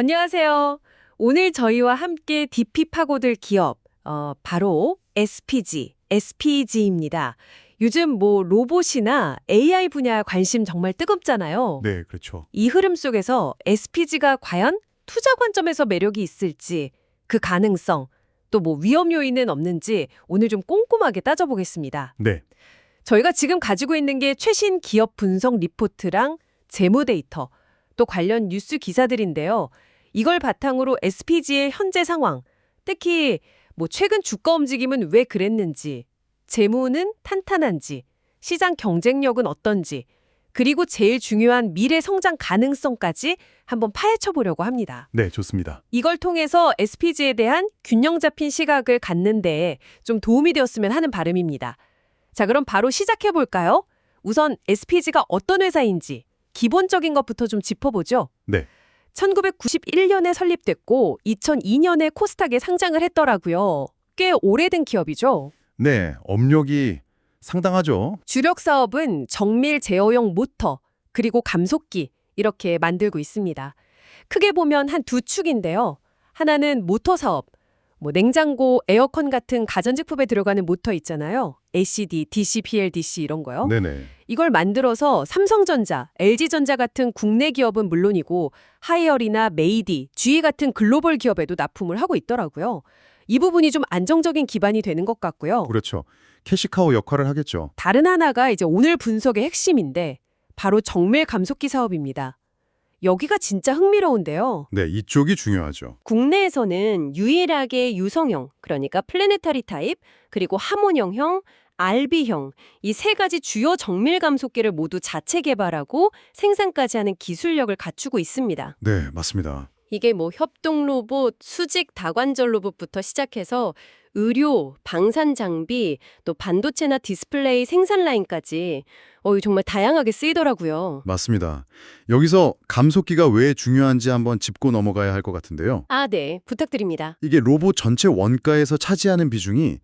안녕하세요. 오늘 저희와 함께 깊이 파고들 기업, 바로 SPG입니다. 요즘 로봇이나 AI 분야 관심 정말 뜨겁잖아요. 네, 그렇죠. 이 흐름 속에서 SPG가 과연 투자 관점에서 매력이 있을지, 그 가능성, 또 위험 요인은 없는지 오늘 좀 꼼꼼하게 따져보겠습니다. 네, 저희가 지금 가지고 있는 게 최신 기업 분석 리포트랑 재무 데이터, 또 관련 뉴스 기사들인데요. 이걸 바탕으로 SPG의 현재 상황, 특히 최근 주가 움직임은 왜 그랬는지, 재무는 탄탄한지, 시장 경쟁력은 어떤지, 그리고 제일 중요한 미래 성장 가능성까지 한번 파헤쳐 보려고 합니다. 네, 좋습니다. 이걸 통해서 SPG에 대한 균형 잡힌 시각을 갖는 데 좀 도움이 되었으면 하는 바람입니다. 자, 그럼 바로 시작해 볼까요? 우선 SPG가 어떤 회사인지 기본적인 것부터 좀 짚어보죠. 네, 1991년에 설립됐고 2002년에 코스닥에 상장을 했더라고요. 꽤 오래된 기업이죠. 네, 업력이 상당하죠. 주력 사업은 정밀 제어용 모터, 그리고 감속기 이렇게 만들고 있습니다. 크게 보면 한 두 축인데요. 하나는 모터 사업, 냉장고, 에어컨 같은 가전제품에 들어가는 모터 있잖아요. LCD, DC, PLDC 이런 거요. 네네. 이걸 만들어서 삼성전자, LG전자 같은 국내 기업은 물론이고 하이얼이나 메이디, GE 같은 글로벌 기업에도 납품을 하고 있더라고요. 이 부분이 좀 안정적인 기반이 되는 것 같고요. 그렇죠. 캐시카우 역할을 하겠죠. 다른 하나가 이제 오늘 분석의 핵심인데 바로 정밀 감속기 사업입니다. 여기가 진짜 흥미로운데요. 네, 이쪽이 중요하죠. 국내에서는 유일하게 유성형, 그러니까 플래네타리 타입, 그리고 하모형형, RB형 이 세 가지 주요 정밀 감속기를 모두 자체 개발하고 생산까지 하는 기술력을 갖추고 있습니다. 네, 맞습니다. 이게 협동 로봇, 수직 다관절 로봇부터 시작해서 의료, 방산 장비, 또 반도체나 디스플레이 생산 라인까지 정말 다양하게 쓰이더라고요. 맞습니다. 여기서 감속기가 왜 중요한지 한번 짚고 넘어가야 할 것 같은데요. 아, 네. 부탁드립니다. 이게 로봇 전체 원가에서 차지하는 비중이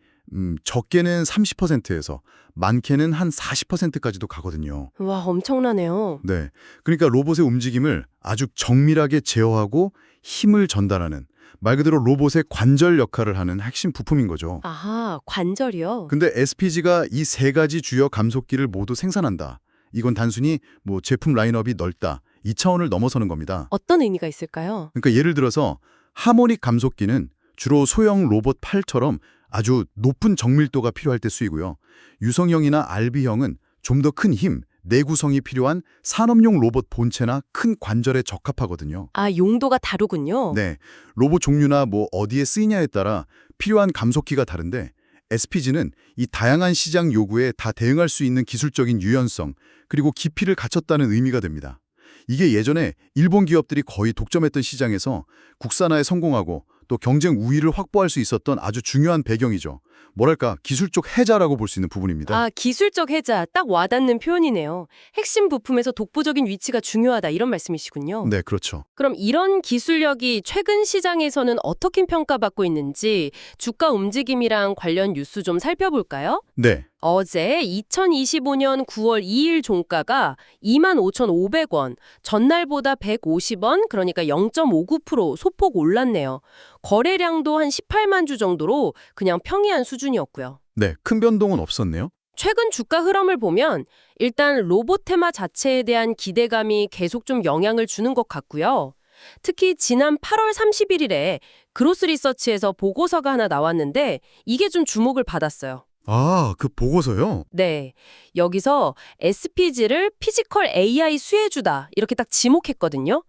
적게는 30%에서 많게는 한 40%까지도 가거든요. 와, 엄청나네요. 네, 그러니까 로봇의 움직임을 아주 정밀하게 제어하고 힘을 전달하는 말 그대로 로봇의 관절 역할을 하는 핵심 부품인 거죠. 아하, 관절이요? 근데 SPG가 이 세 가지 주요 감속기를 모두 생산한다. 이건 단순히 제품 라인업이 넓다. 이 차원을 넘어서는 겁니다. 어떤 의미가 있을까요? 그러니까 예를 들어서 하모닉 감속기는 주로 소형 로봇 팔처럼 아주 높은 정밀도가 필요할 때 쓰이고요. 유성형이나 RB형은 좀 더 큰 힘, 내구성이 필요한 산업용 로봇 본체나 큰 관절에 적합하거든요. 아, 용도가 다르군요. 네, 로봇 종류나 어디에 쓰이냐에 따라 필요한 감속기가 다른데 SPG는 이 다양한 시장 요구에 다 대응할 수 있는 기술적인 유연성 그리고 깊이를 갖췄다는 의미가 됩니다. 이게 예전에 일본 기업들이 거의 독점했던 시장에서 국산화에 성공하고 또 경쟁 우위를 확보할 수 있었던 아주 중요한 배경이죠. 뭐랄까 기술적 해자라고 볼 수 있는 부분입니다. 아, 기술적 해자, 딱 와닿는 표현이네요. 핵심 부품에서 독보적인 위치가 중요하다 이런 말씀이시군요. 네, 그렇죠. 그럼 이런 기술력이 최근 시장에서는 어떻게 평가받고 있는지 주가 움직임이랑 관련 뉴스 좀 살펴볼까요? 네, 어제 2025년 9월 2일 종가가 25,500원, 전날보다 150원, 그러니까 0.59% 소폭 올랐네요. 거래량도 한 18만 주 정도로 그냥 평이한 수준이었고요. 네, 큰 변동은 없었네요. 최근 주가 흐름을 보면 일단 로봇 테마 자체에 대한 기대감이 계속 좀 영향을 주는 것 같고요. 특히 지난 8월 31일에 그로스 리서치에서 보고서가 하나 나왔는데 이게 좀 주목을 받았어요. 아, 그 보고서요? 네, 여기서 SPG를 피지컬 AI 수혜주다 이렇게 딱 지목했거든요.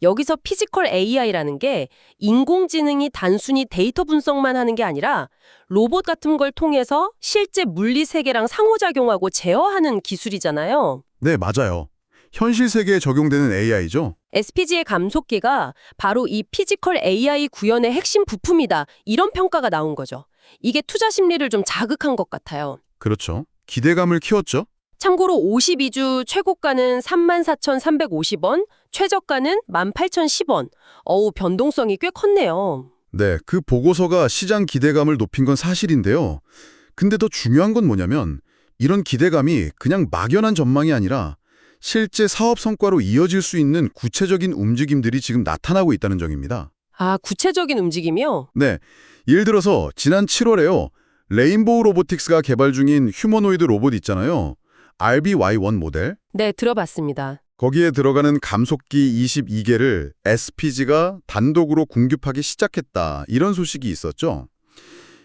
여기서 피지컬 AI라는 게 인공지능이 단순히 데이터 분석만 하는 게 아니라 로봇 같은 걸 통해서 실제 물리 세계랑 상호작용하고 제어하는 기술이잖아요. 네, 맞아요. 현실 세계에 적용되는 AI죠? SPG의 감속기가 바로 이 피지컬 AI 구현의 핵심 부품이다 이런 평가가 나온 거죠. 이게 투자 심리를 좀 자극한 것 같아요. 그렇죠. 기대감을 키웠죠? 참고로 52주 최고가는 34,350원, 최저가는 18,010원. 변동성이 꽤 컸네요. 네, 그 보고서가 시장 기대감을 높인 건 사실인데요. 근데 더 중요한 건 뭐냐면 이런 기대감이 그냥 막연한 전망이 아니라 실제 사업 성과로 이어질 수 있는 구체적인 움직임들이 지금 나타나고 있다는 점입니다. 아, 구체적인 움직임이요? 네, 예를 들어서 지난 7월에요. 레인보우 로보틱스가 개발 중인 휴머노이드 로봇 있잖아요. RBY1 모델. 네, 들어봤습니다. 거기에 들어가는 감속기 22개를 SPG가 단독으로 공급하기 시작했다. 이런 소식이 있었죠.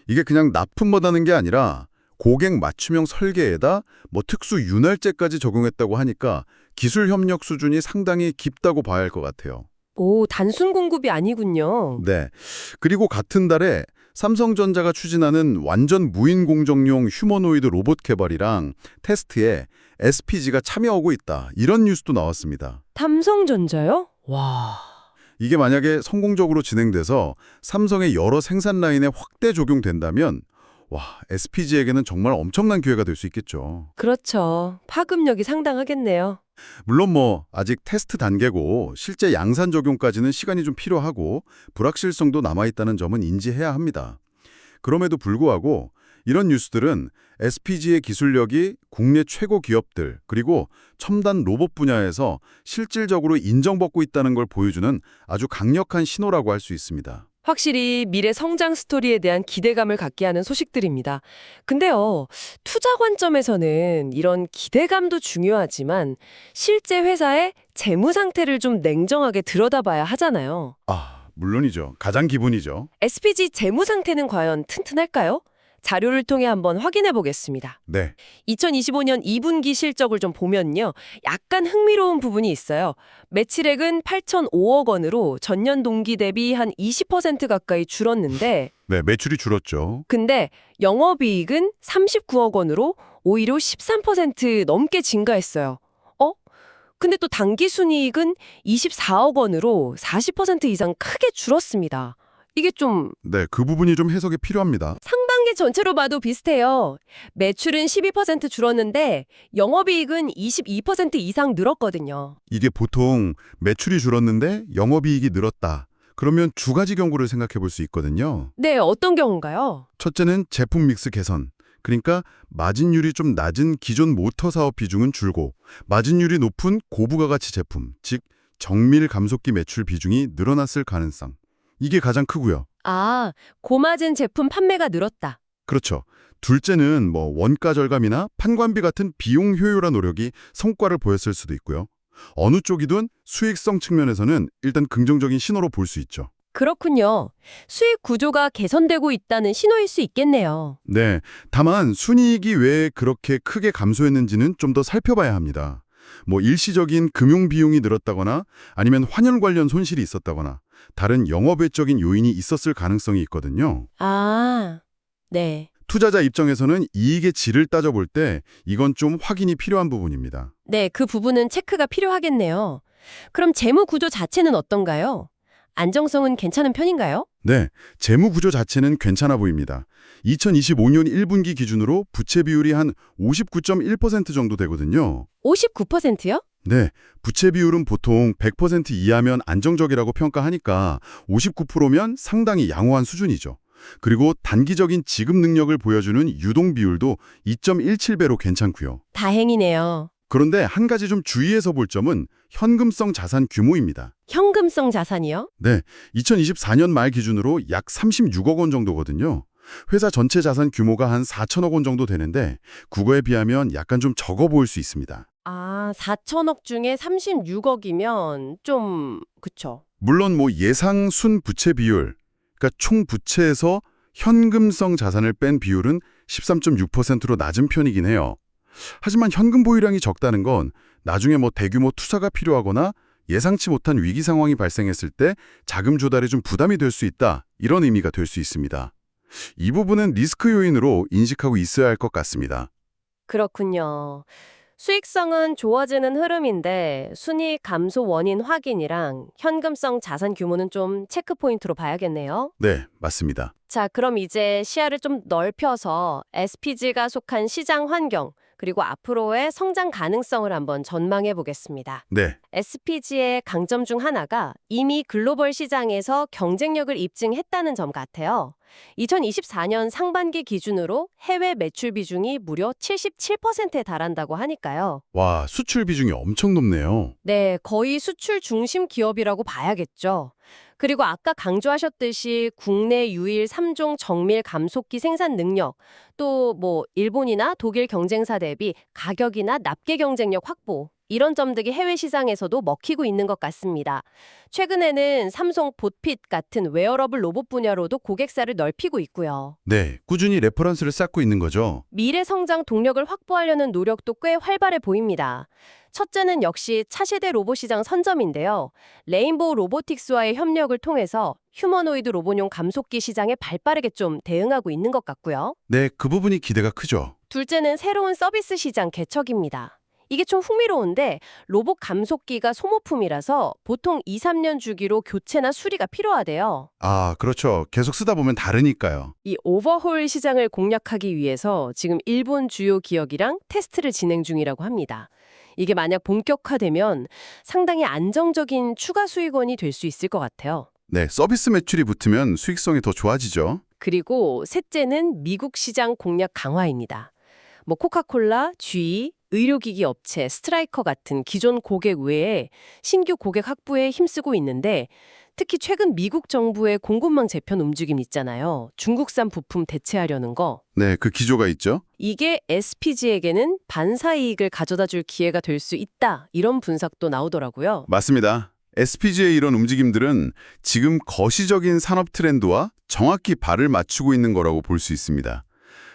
이게 그냥 납품받는 게 아니라 고객 맞춤형 설계에다 특수 윤활제까지 적용했다고 하니까 기술 협력 수준이 상당히 깊다고 봐야 할 것 같아요. 오, 단순 공급이 아니군요. 네. 그리고 같은 달에 삼성전자가 추진하는 완전 무인 공정용 휴머노이드 로봇 개발이랑 테스트에 SPG가 참여하고 있다. 이런 뉴스도 나왔습니다. 삼성전자요? 와. 이게 만약에 성공적으로 진행돼서 삼성의 여러 생산 라인에 확대 적용된다면 SPG에게는 정말 엄청난 기회가 될 수 있겠죠. 그렇죠. 파급력이 상당하겠네요. 물론 아직 테스트 단계고 실제 양산 적용까지는 시간이 좀 필요하고 불확실성도 남아있다는 점은 인지해야 합니다. 그럼에도 불구하고 이런 뉴스들은 SPG의 기술력이 국내 최고 기업들 그리고 첨단 로봇 분야에서 실질적으로 인정받고 있다는 걸 보여주는 아주 강력한 신호라고 할 수 있습니다. 확실히 미래 성장 스토리에 대한 기대감을 갖게 하는 소식들입니다. 근데요, 투자 관점에서는 이런 기대감도 중요하지만 실제 회사의 재무 상태를 좀 냉정하게 들여다봐야 하잖아요. 물론이죠. 가장 기본이죠. SPG 재무 상태는 과연 튼튼할까요? 자료를 통해 한번 확인해 보겠습니다. 네. 2025년 2분기 실적을 좀 보면요. 약간 흥미로운 부분이 있어요. 매출액은 8,005억 원으로 전년 동기 대비 한 20% 가까이 줄었는데 네, 매출이 줄었죠. 근데 영업이익은 39억 원으로 오히려 13% 넘게 증가했어요. 근데 또 당기순이익은 24억 원으로 40% 이상 크게 줄었습니다. 이게 좀 네, 그 부분이 좀 해석이 필요합니다. 상반기 전체로 봐도 비슷해요. 매출은 12% 줄었는데 영업이익은 22% 이상 늘었거든요. 이게 보통 매출이 줄었는데 영업이익이 늘었다. 그러면 두 가지 경우를 생각해 볼 수 있거든요. 네, 어떤 경우인가요? 첫째는 제품 믹스 개선. 그러니까 마진율이 좀 낮은 기존 모터 사업 비중은 줄고 마진율이 높은 고부가가치 제품, 즉 정밀 감속기 매출 비중이 늘어났을 가능성. 이게 가장 크고요. 아, 고마진 제품 판매가 늘었다. 그렇죠. 둘째는 원가 절감이나 판관비 같은 비용 효율화 노력이 성과를 보였을 수도 있고요. 어느 쪽이든 수익성 측면에서는 일단 긍정적인 신호로 볼 수 있죠. 그렇군요. 수익 구조가 개선되고 있다는 신호일 수 있겠네요. 네, 다만 순이익이 왜 그렇게 크게 감소했는지는 좀 더 살펴봐야 합니다. 일시적인 금융 비용이 늘었다거나 아니면 환율 관련 손실이 있었다거나 다른 영업 외적인 요인이 있었을 가능성이 있거든요. 아, 네. 투자자 입장에서는 이익의 질을 따져볼 때 이건 좀 확인이 필요한 부분입니다. 네, 그 부분은 체크가 필요하겠네요. 그럼 재무 구조 자체는 어떤가요? 안정성은 괜찮은 편인가요? 네, 재무 구조 자체는 괜찮아 보입니다. 2025년 1분기 기준으로 부채 비율이 한 59.1% 정도 되거든요. 59%요? 네, 부채 비율은 보통 100% 이하면 안정적이라고 평가하니까 59%면 상당히 양호한 수준이죠. 그리고 단기적인 지급 능력을 보여주는 유동 비율도 2.17배로 괜찮고요. 다행이네요. 그런데 한 가지 좀 주의해서 볼 점은 현금성 자산 규모입니다. 현금성 자산이요? 네, 2024년 말 기준으로 약 36억 원 정도거든요. 회사 전체 자산 규모가 한 4천억 원 정도 되는데 그거에 비하면 약간 좀 적어 보일 수 있습니다. 아, 4천억 중에 36억이면 좀 그쵸. 물론 예상 순 부채 비율, 그러니까 총 부채에서 현금성 자산을 뺀 비율은 13.6%로 낮은 편이긴 해요. 하지만 현금 보유량이 적다는 건 나중에 대규모 투자가 필요하거나 예상치 못한 위기 상황이 발생했을 때 자금 조달에 좀 부담이 될 수 있다. 이런 의미가 될 수 있습니다. 이 부분은 리스크 요인으로 인식하고 있어야 할 것 같습니다. 그렇군요. 수익성은 좋아지는 흐름인데 순이익 감소 원인 확인이랑 현금성 자산 규모는 좀 체크 포인트로 봐야겠네요. 네, 맞습니다. 자, 그럼 이제 시야를 좀 넓혀서 SPG가 속한 시장 환경, 그리고 앞으로의 성장 가능성을 한번 전망해 보겠습니다. 네, SPG의 강점 중 하나가 이미 글로벌 시장에서 경쟁력을 입증했다는 점 같아요. 2024년 상반기 기준으로 해외 매출 비중이 무려 77%에 달한다고 하니까요. 와, 수출 비중이 엄청 높네요. 네, 거의 수출 중심 기업이라고 봐야겠죠. 그리고 아까 강조하셨듯이 국내 유일 3종 정밀 감속기 생산 능력, 또 일본이나 독일 경쟁사 대비 가격이나 납계 경쟁력 확보, 이런 점들이 해외 시장에서도 먹히고 있는 것 같습니다. 최근에는 삼성 봇핏 같은 웨어러블 로봇 분야로도 고객사를 넓히고 있고요. 네, 꾸준히 레퍼런스를 쌓고 있는 거죠. 미래 성장 동력을 확보하려는 노력도 꽤 활발해 보입니다. 첫째는 역시 차세대 로봇 시장 선점인데요. 레인보우 로보틱스와의 협력을 통해서 휴머노이드 로봇용 감속기 시장에 발빠르게 좀 대응하고 있는 것 같고요. 네, 그 부분이 기대가 크죠. 둘째는 새로운 서비스 시장 개척입니다. 이게 좀 흥미로운데 로봇 감속기가 소모품이라서 보통 2, 3년 주기로 교체나 수리가 필요하대요. 아, 그렇죠. 계속 쓰다 보면 다르니까요. 이 오버홀 시장을 공략하기 위해서 지금 일본 주요 기업이랑 테스트를 진행 중이라고 합니다. 이게 만약 본격화되면 상당히 안정적인 추가 수익원이 될 수 있을 것 같아요. 네, 서비스 매출이 붙으면 수익성이 더 좋아지죠. 그리고 셋째는 미국 시장 공략 강화입니다. 코카콜라, GE, 의료기기 업체, 스트라이커 같은 기존 고객 외에 신규 고객 확보에 힘쓰고 있는데 특히 최근 미국 정부의 공급망 재편 움직임 있잖아요. 중국산 부품 대체하려는 거. 네, 그 기조가 있죠. 이게 SPG에게는 반사이익을 가져다 줄 기회가 될 수 있다. 이런 분석도 나오더라고요. 맞습니다. SPG의 이런 움직임들은 지금 거시적인 산업 트렌드와 정확히 발을 맞추고 있는 거라고 볼 수 있습니다.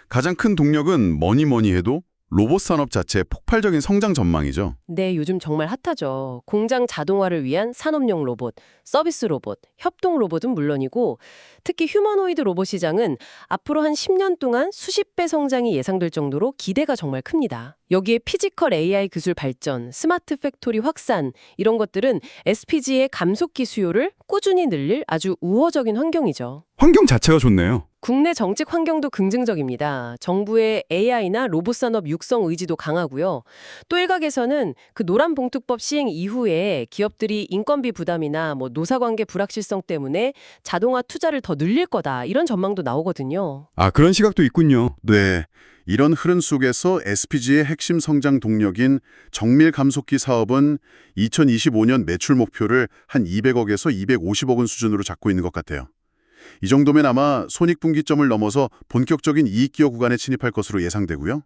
가장 큰 동력은 뭐니 해도 로봇 산업 자체의 폭발적인 성장 전망이죠. 네, 요즘 정말 핫하죠. 공장 자동화를 위한 산업용 로봇, 서비스 로봇, 협동 로봇은 물론이고 특히 휴머노이드 로봇 시장은 앞으로 한 10년 동안 수십 배 성장이 예상될 정도로 기대가 정말 큽니다. 여기에 피지컬 AI 기술 발전, 스마트 팩토리 확산 이런 것들은 SPG의 감속기 수요를 꾸준히 늘릴 아주 우호적인 환경이죠. 환경 자체가 좋네요. 국내 정책 환경도 긍정적입니다. 정부의 AI나 로봇 산업 육성 의지도 강하고요. 또 일각에서는 그 노란봉투법 시행 이후에 기업들이 인건비 부담이나 노사관계 불확실성 때문에 자동화 투자를 더 늘릴 거다 이런 전망도 나오거든요. 아, 그런 시각도 있군요. 네. 이런 흐름 속에서 SPG의 핵심 성장 동력인 정밀 감속기 사업은 2025년 매출 목표를 한 200억에서 250억 원 수준으로 잡고 있는 것 같아요. 이 정도면 아마 손익분기점을 넘어서 본격적인 이익기여 구간에 진입할 것으로 예상되고요.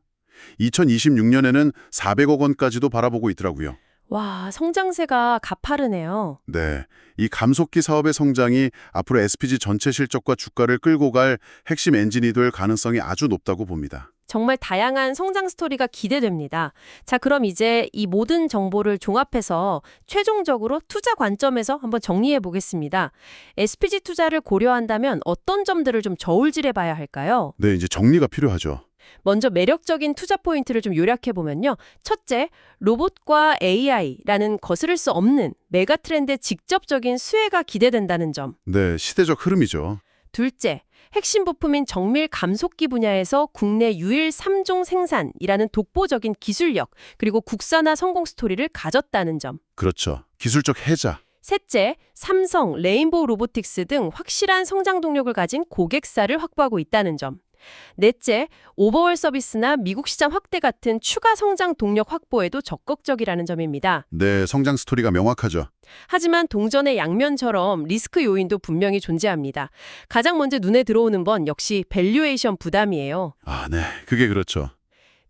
2026년에는 400억 원까지도 바라보고 있더라고요. 와, 성장세가 가파르네요. 네, 이 감속기 사업의 성장이 앞으로 SPG 전체 실적과 주가를 끌고 갈 핵심 엔진이 될 가능성이 아주 높다고 봅니다. 정말 다양한 성장 스토리가 기대됩니다. 자, 그럼 이제 이 모든 정보를 종합해서 최종적으로 투자 관점에서 한번 정리해 보겠습니다. SPG 투자를 고려한다면 어떤 점들을 좀 저울질해 봐야 할까요? 네, 이제 정리가 필요하죠. 먼저 매력적인 투자 포인트를 좀 요약해 보면요. 첫째, 로봇과 AI라는 거스를 수 없는 메가 트렌드의 직접적인 수혜가 기대된다는 점. 네, 시대적 흐름이죠. 둘째, 핵심 부품인 정밀 감속기 분야에서 국내 유일 3종 생산이라는 독보적인 기술력, 그리고 국산화 성공 스토리를 가졌다는 점. 그렇죠. 기술적 해자. 셋째, 삼성, 레인보우 로보틱스 등 확실한 성장 동력을 가진 고객사를 확보하고 있다는 점. 넷째, 오버월 서비스나 미국 시장 확대 같은 추가 성장 동력 확보에도 적극적이라는 점입니다. 네, 성장 스토리가 명확하죠. 하지만 동전의 양면처럼 리스크 요인도 분명히 존재합니다. 가장 먼저 눈에 들어오는 건 역시 밸류에이션 부담이에요. 아, 네, 그게 그렇죠.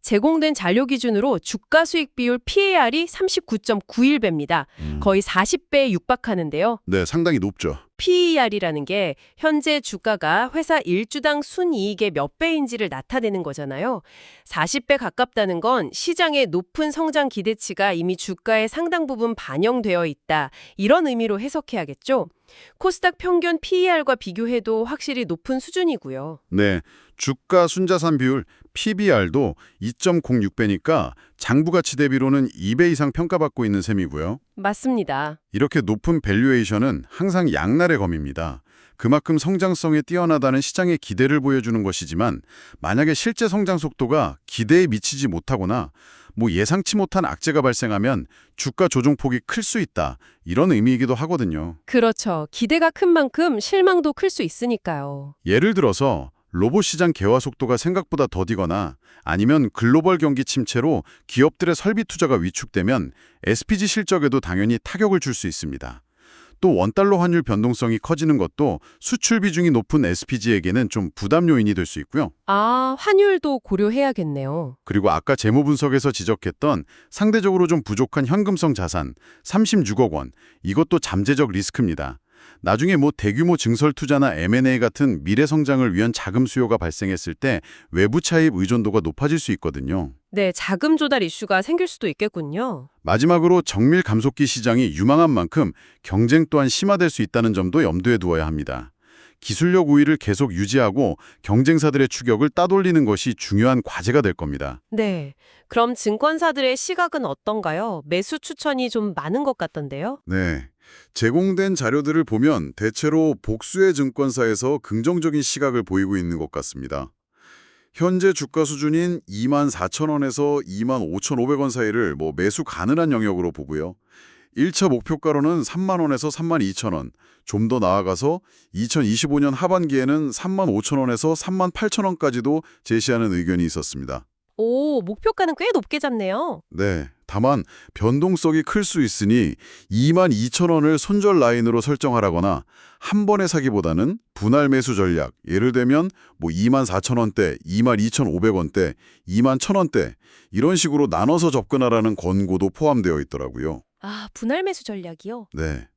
제공된 잔료 기준으로 주가 수익 비율 PAR이 39.91배입니다. 거의 40배에 육박하는데요. 네, 상당히 높죠. PER이라는 게 현재 주가가 회사 일주당 순이익의 몇 배인지를 나타내는 거잖아요. 40배 가깝다는 건 시장의 높은 성장 기대치가 이미 주가의 상당 부분 반영되어 있다. 이런 의미로 해석해야겠죠. 코스닥 평균 PER과 비교해도 확실히 높은 수준이고요. 네, 주가 순자산 비율 PBR도 2.06배니까 장부가치 대비로는 2배 이상 평가받고 있는 셈이고요. 맞습니다. 이렇게 높은 밸류에이션은 항상 양날의 검입니다. 그만큼 성장성에 뛰어나다는 시장의 기대를 보여주는 것이지만 만약에 실제 성장 속도가 기대에 미치지 못하거나 예상치 못한 악재가 발생하면 주가 조정폭이 클 수 있다. 이런 의미이기도 하거든요. 그렇죠. 기대가 큰 만큼 실망도 클 수 있으니까요. 예를 들어서 로봇 시장 개화 속도가 생각보다 더디거나 아니면 글로벌 경기 침체로 기업들의 설비 투자가 위축되면 SPG 실적에도 당연히 타격을 줄 수 있습니다. 또 원달러 환율 변동성이 커지는 것도 수출 비중이 높은 SPG에게는 좀 부담 요인이 될 수 있고요. 아, 환율도 고려해야겠네요. 그리고 아까 재무 분석에서 지적했던 상대적으로 좀 부족한 현금성 자산 36억 원, 이것도 잠재적 리스크입니다. 나중에 대규모 증설 투자나 M&A 같은 미래 성장을 위한 자금 수요가 발생했을 때 외부 차입 의존도가 높아질 수 있거든요. 네, 자금 조달 이슈가 생길 수도 있겠군요. 마지막으로 정밀 감속기 시장이 유망한 만큼 경쟁 또한 심화될 수 있다는 점도 염두에 두어야 합니다. 기술력 우위를 계속 유지하고 경쟁사들의 추격을 따돌리는 것이 중요한 과제가 될 겁니다. 네, 그럼 증권사들의 시각은 어떤가요? 매수 추천이 좀 많은 것 같던데요? 네. 제공된 자료들을 보면 대체로 복수의 증권사에서 긍정적인 시각을 보이고 있는 것 같습니다. 현재 주가 수준인 24,000원에서 25,500원 사이를 매수 가능한 영역으로 보고요. 1차 목표가로는 30,000원에서 32,000원, 좀 더 나아가서 2025년 하반기에는 35,000원에서 38,000원까지도 제시하는 의견이 있었습니다. 오, 목표가는 꽤 높게 잡네요. 네, 다만 변동성이 클 수 있으니 22,000원을 손절 라인으로 설정하라거나 한 번에 사기보다는 분할 매수 전략, 예를 들면 24,000원대, 22,500원대, 21,000원대 이런 식으로 나눠서 접근하라는 권고도 포함되어 있더라고요. 아, 분할 매수 전략이요? 네.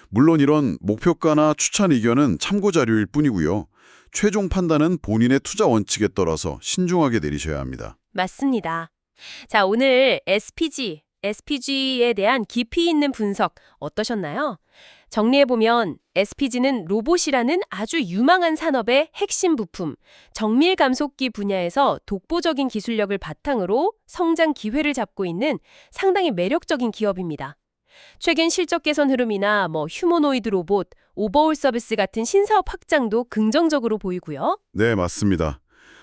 물론 이런 목표가나 추천 의견은 참고 자료일 뿐이고요. 최종 판단은 본인의 투자 원칙에 따라서 신중하게 내리셔야 합니다. 맞습니다. 자, 오늘 SPG에 대한 깊이 있는 분석 어떠셨나요? 정리해보면 SPG는 로봇이라는 아주 유망한 산업의 핵심 부품, 정밀 감속기 분야에서 독보적인 기술력을 바탕으로 성장 기회를 잡고 있는 상당히 매력적인 기업입니다. 최근 실적 개선 흐름이나 휴머노이드 로봇, 오버홀 서비스 같은 신사업 확장도 긍정적으로 보이고요. 네, 맞습니다.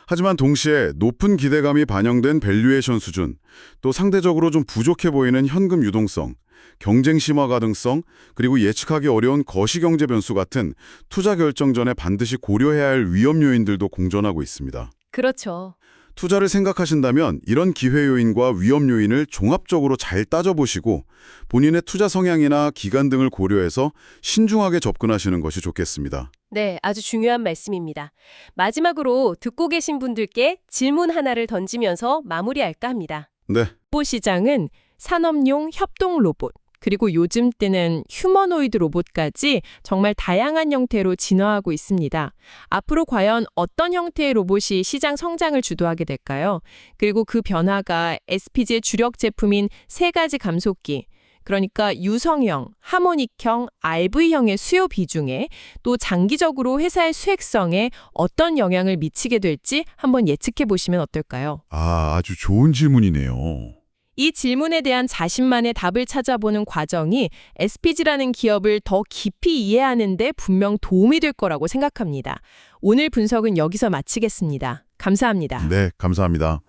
하지만 동시에 높은 기대감이 반영된 밸류에이션 수준, 또 상대적으로 좀 부족해 보이는 현금 유동성, 경쟁 심화 가능성, 그리고 예측하기 어려운 거시경제 변수 같은 투자 결정 전에 반드시 고려해야 할 위험 요인들도 공존하고 있습니다. 그렇죠. 투자를 생각하신다면 이런 기회 요인과 위험 요인을 종합적으로 잘 따져보시고 본인의 투자 성향이나 기간 등을 고려해서 신중하게 접근하시는 것이 좋겠습니다. 네, 아주 중요한 말씀입니다. 마지막으로 듣고 계신 분들께 질문 하나를 던지면서 마무리할까 합니다. 네. 로봇 시장은 산업용 협동 로봇, 그리고 요즘 때는 휴머노이드 로봇까지 정말 다양한 형태로 진화하고 있습니다. 앞으로 과연 어떤 형태의 로봇이 시장 성장을 주도하게 될까요? 그리고 그 변화가 SPG의 주력 제품인 세 가지 감속기, 그러니까 유성형, 하모닉형, RV형의 수요 비중에 또 장기적으로 회사의 수익성에 어떤 영향을 미치게 될지 한번 예측해 보시면 어떨까요? 아주 좋은 질문이네요. 이 질문에 대한 자신만의 답을 찾아보는 과정이 SPG라는 기업을 더 깊이 이해하는 데 분명 도움이 될 거라고 생각합니다. 오늘 분석은 여기서 마치겠습니다. 감사합니다. 네, 감사합니다.